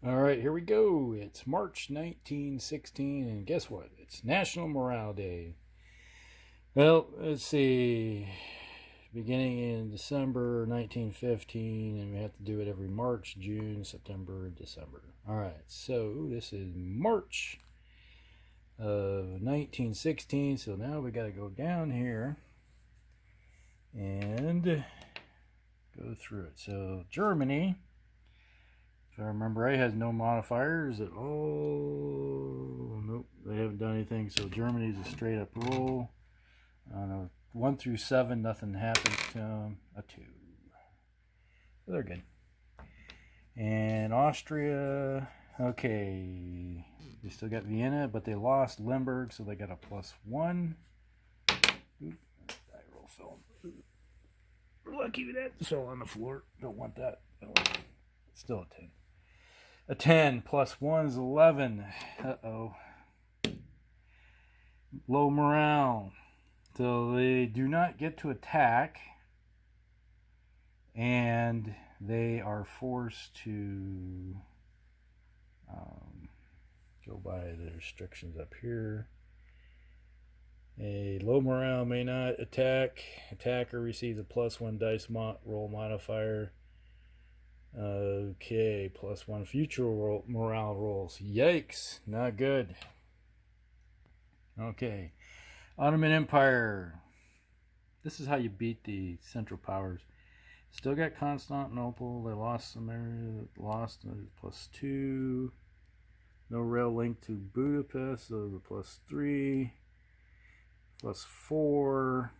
All right, here we go. It's March 1916, and guess what? It's National Morale Day. Well, let's see. Beginning in December 1915, and we have to do it every March, June, September, and December. All right, so this is March of 1916, so now we got to go down here and go through it. So, Germany. If I remember right, has no modifiers at all. Nope, they haven't done anything. So Germany's a straight up roll. On a 1 through 7, nothing happens to them. A 2. So they're good. And Austria, okay. They still got Vienna, but they lost Limburg, so they got a +1. Oop, die roll fell. We're lucky that fell on the floor. Don't want that. Still a 10. A 10 plus 1 is 11. Uh-oh. Low morale. So they do not get to attack. And they are forced to go by the restrictions up here. A low morale may not attack. Attacker receives a +1 dice roll modifier. Okay, +1 future morale rolls. Yikes, not good. Okay, Ottoman Empire. This is how you beat the Central Powers. Still got Constantinople. They lost some area. Lost +2. No rail link to Budapest, so the +3. +4.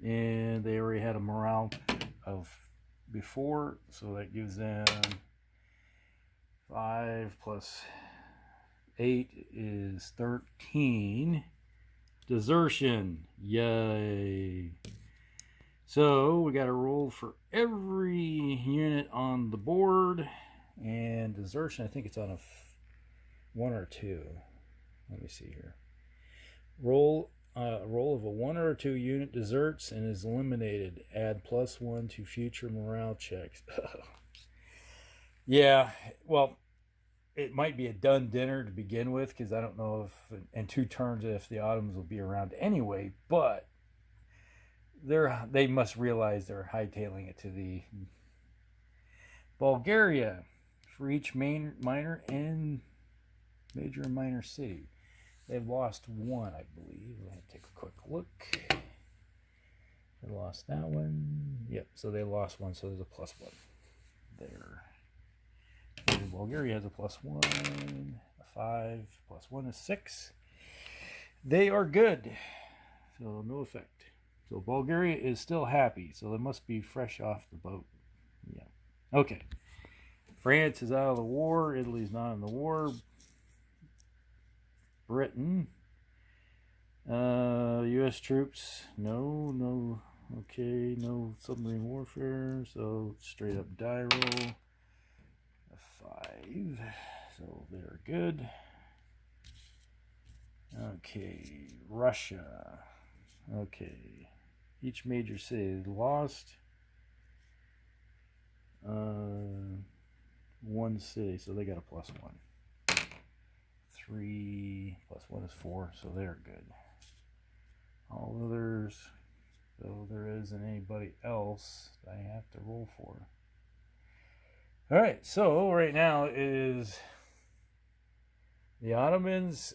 And they already had a morale of before, so that gives them 5 plus 8 is 13. Desertion, yay. So we got a roll for every unit on the board, and desertion, I think it's on a 1 or 2. Let me see here. Roll of a 1 or 2 unit deserts and is eliminated. Add +1 to future morale checks. Yeah, well, it might be a done dinner to begin with, because I don't know if in 2 turns if the Ottomans will be around anyway, but they must realize they're hightailing it to the Bulgaria for each minor and major and minor city. They've lost 1, I believe. Let me take a quick look. They lost that one. Yep, so they lost 1, so there's a +1 there. And Bulgaria has a +1, a 5, +1 is 6. They are good, so no effect. So Bulgaria is still happy, so they must be fresh off the boat. Yeah. Okay. France is out of the war. Italy's not in the war. Britain, U.S. troops, no, okay, no submarine warfare, so straight up die roll, a 5, so they're good. Okay, Russia, okay, each major city lost 1 city, so they got a +1. 3 plus 1 is 4, so they're good. All others, though there isn't anybody else that I have to roll for. Alright, so right now is the Ottomans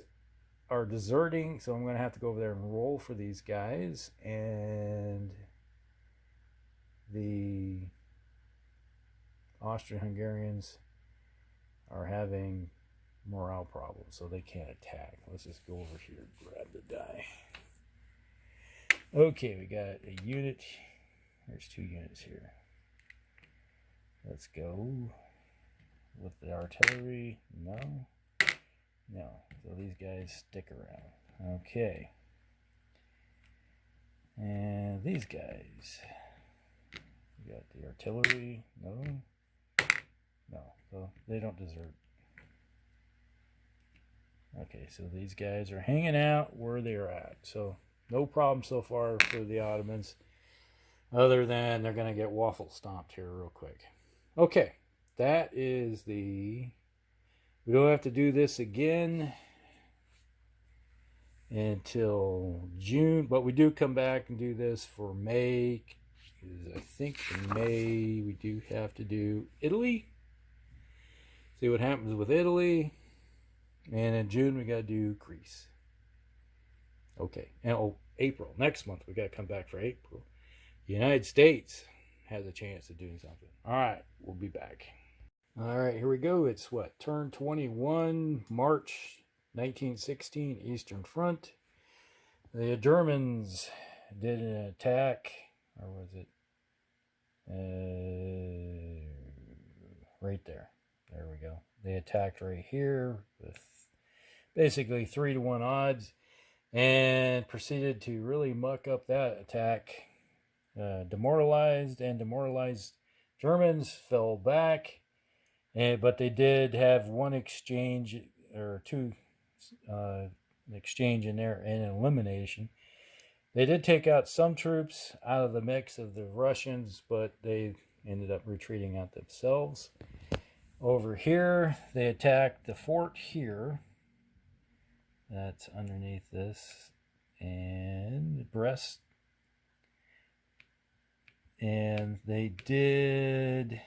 are deserting, so I'm going to have to go over there and roll for these guys, and the Austrian-Hungarians are having morale problems, so they can't attack. Let's just go over here and grab the die. Okay, we got a unit. There's 2 units here. Let's go with the artillery. No. So these guys stick around. Okay. And these guys. We got the artillery. No. So they don't desert. Okay, so these guys are hanging out where they're at. So no problem so far for the Ottomans, other than they're going to get waffle stomped here real quick. Okay, that is the We don't have to do this again until June, but we do come back and do this for May. I think in May we do have to do Italy. See what happens with Italy. And in June we got to do Greece. Okay. And April. Next month we got to come back for April. The United States has a chance of doing something. All right. We'll be back. All right. Here we go. It's what? Turn 21, March 1916, Eastern Front. The Germans did an attack. Or was it? Right there. There we go. They attacked right here with basically 3-1 odds and proceeded to really muck up that attack. Demoralized Germans fell back, but they did have one exchange or two exchange in there and an elimination. They did take out some troops out of the mix of the Russians, but they ended up retreating out themselves. Over here, they attacked the fort here. That's underneath this. And Brest. And they did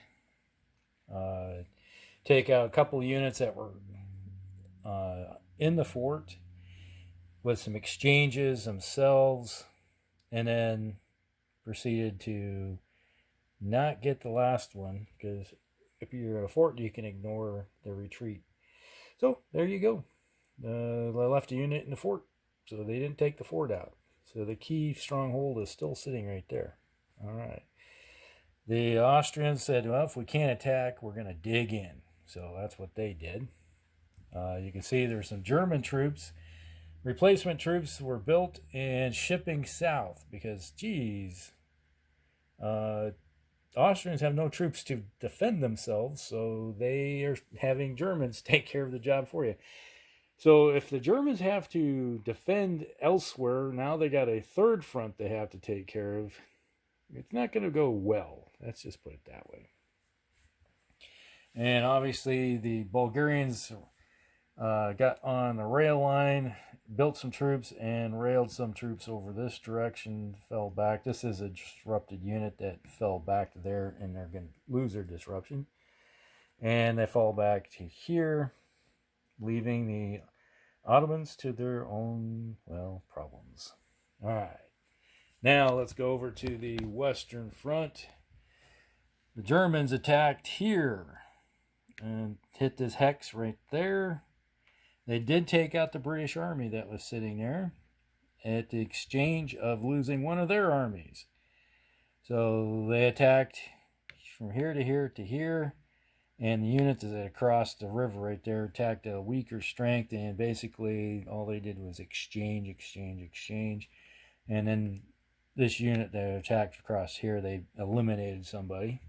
take out a couple of units that were in the fort with some exchanges themselves, and then proceeded to not get the last one, because if you're at a fort, you can ignore the retreat. So there you go. They left a unit in the fort, so they didn't take the fort out. So the key stronghold is still sitting right there. All right. The Austrians said, well, if we can't attack, we're going to dig in. So that's what they did. You can see there's some German troops. Replacement troops were built and shipping south because, geez, Austrians have no troops to defend themselves, so they are having Germans take care of the job for you. So if the Germans have to defend elsewhere, now they got a third front they have to take care of. It's not going to go well. Let's just put it that way. And obviously the Bulgarians got on the rail line, built some troops, and railed some troops over this direction, fell back. This is a disrupted unit that fell back to there, and they're going to lose their disruption. And they fall back to here, leaving the Ottomans to their own, well, problems. All right. Now let's go over to the Western Front. The Germans attacked here and hit this hex right there. They did take out the British army that was sitting there at the exchange of losing one of their armies. So they attacked from here to here to here, and the units that across the river right there attacked a weaker strength, and basically all they did was exchange. And then this unit that attacked across here, they eliminated somebody,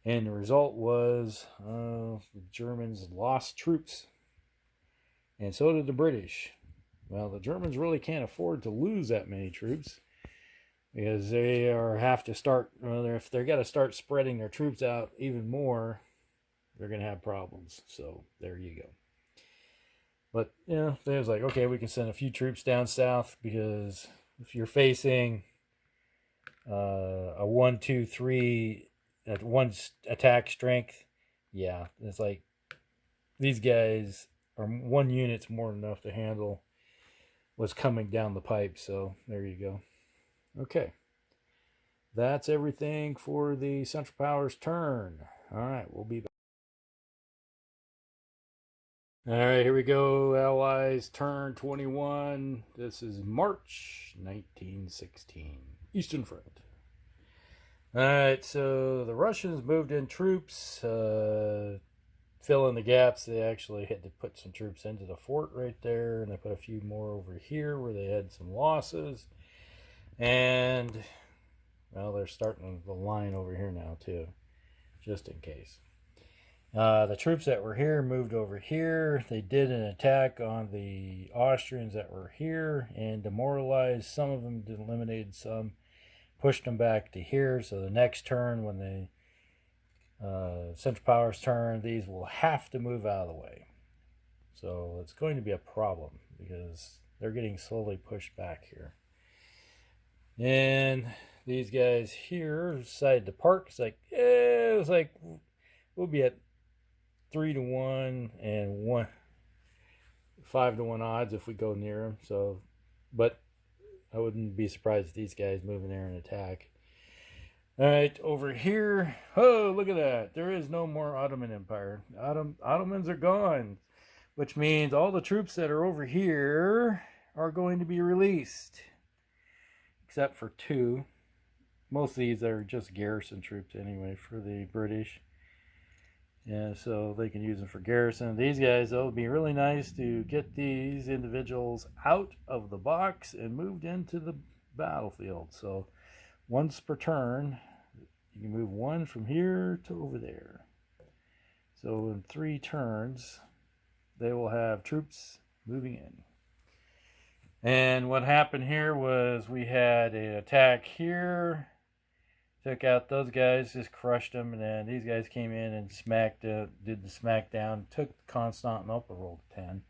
and the result was the Germans lost troops. And so did the British. Well, the Germans really can't afford to lose that many troops because they have to start, if they're got to start spreading their troops out even more, they're going to have problems. So there you go. But, they was like, okay, we can send a few troops down south, because if you're facing a 1, 2, 3 at one attack strength, yeah, it's like these guys, or one unit's more than enough to handle what's coming down the pipe. So there you go. Okay. That's everything for the Central Powers turn. All right, we'll be back. All right, here we go. Allies turn 21. This is March 1916. Eastern Front. All right, so the Russians moved in troops, fill in the gaps. They actually had to put some troops into the fort right there, and they put a few more over here where they had some losses. And, well, they're starting the line over here now too, just in case. The troops that were here moved over here. They did an attack on the Austrians that were here and demoralized some of them, eliminated some, pushed them back to here. So the next turn, when they Central Power's turn, these will have to move out of the way. So it's going to be a problem because they're getting slowly pushed back here. And these guys here decided to park. It's like, we'll be at 3-1 and 5-1 odds if we go near them. So, but I wouldn't be surprised if these guys move in there and attack. All right, over here. Oh, look at that. There is no more Ottoman Empire. Ottomans are gone, which means all the troops that are over here are going to be released, except for 2. Most of these are just garrison troops anyway for the British. Yeah, so they can use them for garrison. These guys, though, would be really nice to get these individuals out of the box and moved into the battlefield. So once per turn, you can move 1 from here to over there. So in 3 turns, they will have troops moving in. And what happened here was we had an attack here, took out those guys, just crushed them, and then these guys came in and did the smackdown, took Constantinople, rolled 10,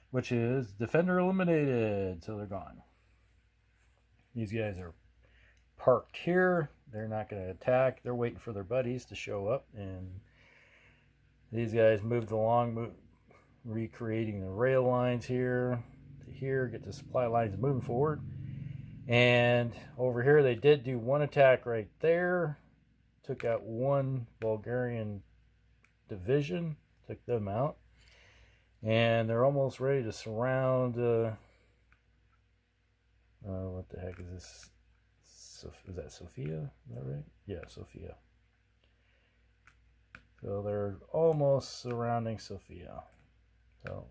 which is defender eliminated, so they're gone. These guys are parked here. They're not going to attack. They're waiting for their buddies to show up, and these guys moved along, recreating the rail lines here to here, get the supply lines moving forward. And over here they did do 1 attack right there, took out 1 Bulgarian division, took them out, and they're almost ready to surround what the heck is this? Is that Sofia? Is that right? Yeah, Sofia. So they're almost surrounding Sofia. So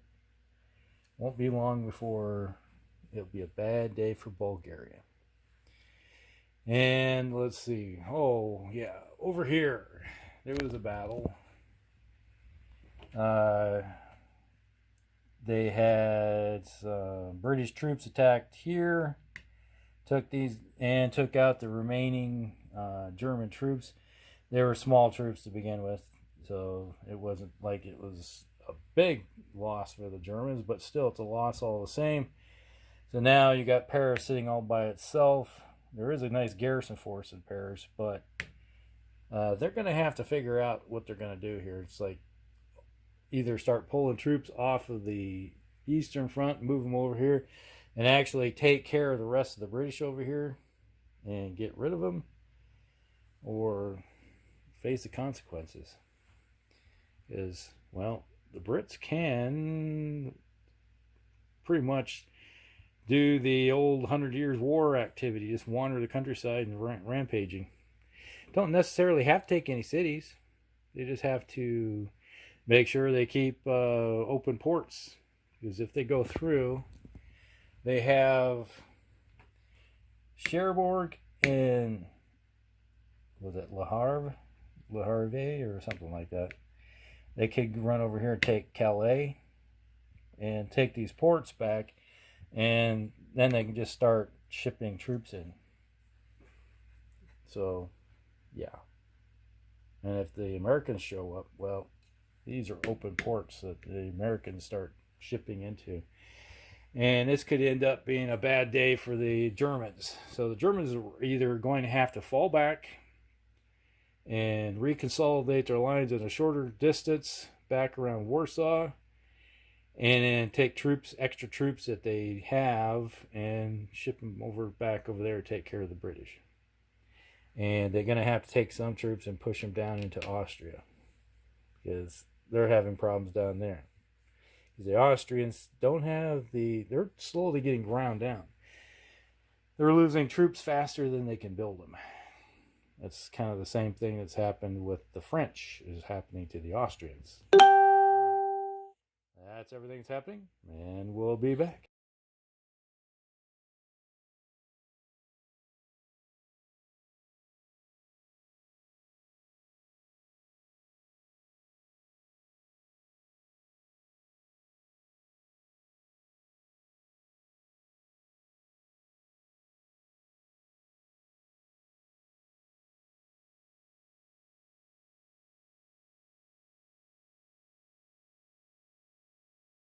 won't be long before it'll be a bad day for Bulgaria. And let's see. Oh, yeah. Over here, there was a battle. They had British troops attacked here. Took out the remaining German troops. They were small troops to begin with, so it wasn't like it was a big loss for the Germans, but still it's a loss all the same. So now you got Paris sitting all by itself. There is a nice garrison force in Paris, but they're going to have to figure out what they're going to do here. It's like either start pulling troops off of the Eastern Front, move them over here, and actually take care of the rest of the British over here and get rid of them, or face the consequences. Because, well, the Brits can pretty much do the old 100 Years' War activity, just wander the countryside and rampaging. Don't necessarily have to take any cities. They just have to make sure they keep open ports. Because if they go through, they have Cherbourg and, was it Le Havre or something like that. They could run over here and take Calais and take these ports back, and then they can just start shipping troops in. So, yeah. And if the Americans show up, well, these are open ports that the Americans start shipping into. And this could end up being a bad day for the Germans. So the Germans are either going to have to fall back and reconsolidate their lines at a shorter distance back around Warsaw, and then take extra troops that they have, and ship them back over there to take care of the British. And they're going to have to take some troops and push them down into Austria, because they're having problems down there. The Austrians they're slowly getting ground down. They're losing troops faster than they can build them. That's kind of the same thing that's happened with the French is happening to the Austrians. That's everything that's happening, and we'll be back.